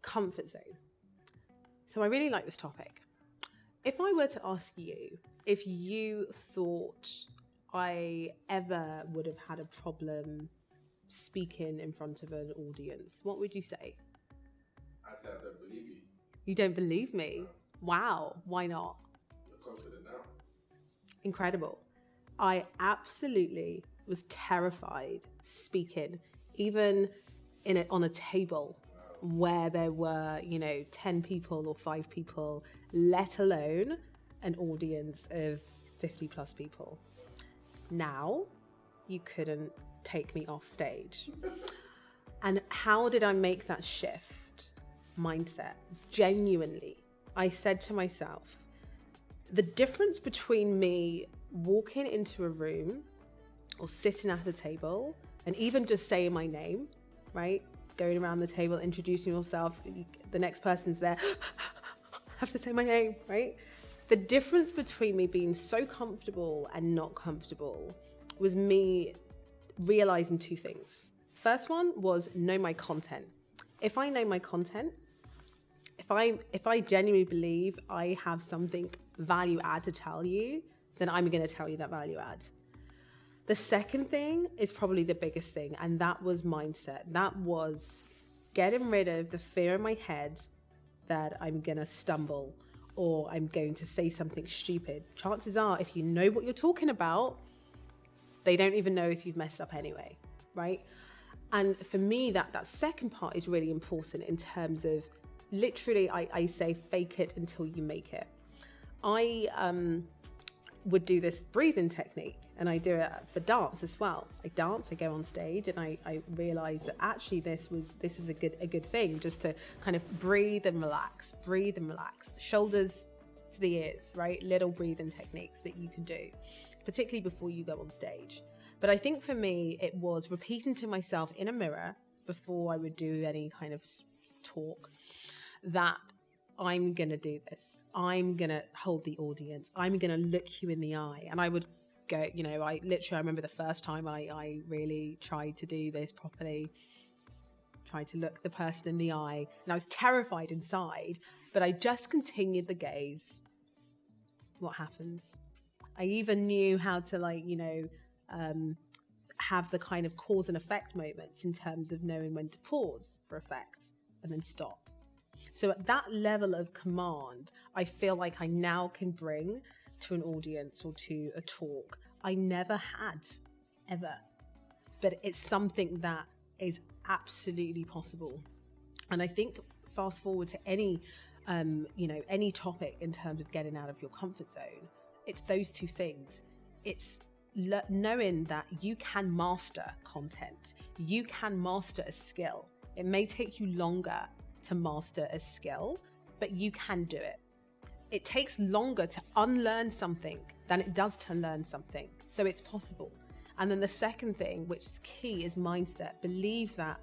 Comfort zone. So I really like this topic. If I were to ask you if you thought I ever would have had a problem speaking in front of an audience, what would you say? I said I don't believe you. You don't believe me? Wow. Why not? You're confident now. Incredible. I absolutely was terrified speaking, even on a table where there were, 10 people or 5 people, let alone an audience of 50 plus people. Now, you couldn't take me off stage. And how did I make that shift? Mindset. Genuinely, I said to myself, the difference between me walking into a room or sitting at a table and even just saying my name, right? Going around the table, introducing yourself, the next person's there, have to say my name, right? The difference between me being so comfortable and not comfortable was me realizing 2 things. First one was know my content. If I know my content, if I genuinely believe I have something value add to tell you, then I'm going to tell you that value add. The second thing is probably the biggest thing, and that was mindset. That was getting rid of the fear in my head that I'm going to stumble or I'm going to say something stupid. Chances are, if you know what you're talking about, they don't even know if you've messed up anyway, right? And for me, that second part is really important in terms of literally, I say fake it until you make it. I would do this breathing technique, and I do it for dance as well. I dance, I go on stage, and I realized that actually this is a good thing, just to kind of breathe and relax, shoulders to the ears, right? Little breathing techniques that you can do, particularly before you go on stage. But I think for me, it was repeating to myself in a mirror before I would do any kind of talk that I'm going to do this. I'm going to hold the audience. I'm going to look you in the eye. And I would go, I remember the first time I really tried to do this properly, tried to look the person in the eye. And I was terrified inside, but I just continued the gaze. What happens? I even knew how to have the kind of cause and effect moments in terms of knowing when to pause for effect and then stop. So at that level of command, I feel like I now can bring to an audience or to a talk I never had, ever. But it's something that is absolutely possible. And I think fast forward to any topic in terms of getting out of your comfort zone, it's those 2 things. It's knowing that you can master content. You can master a skill. It may take you longer to master a skill, but you can do it. It takes longer to unlearn something than it does to learn something. So it's possible. And then the second thing, which is key, is mindset. Believe that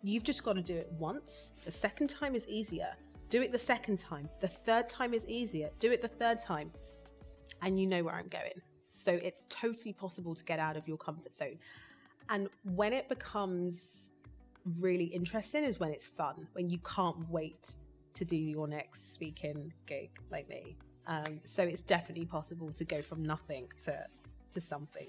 you've just got to do it once. The second time is easier. Do it the second time. The third time is easier. Do it the third time. And you know where I'm going. So it's totally possible to get out of your comfort zone. And when it becomes really interesting is when it's fun, when you can't wait to do your next speaking gig like me. So it's definitely possible to go from nothing to something.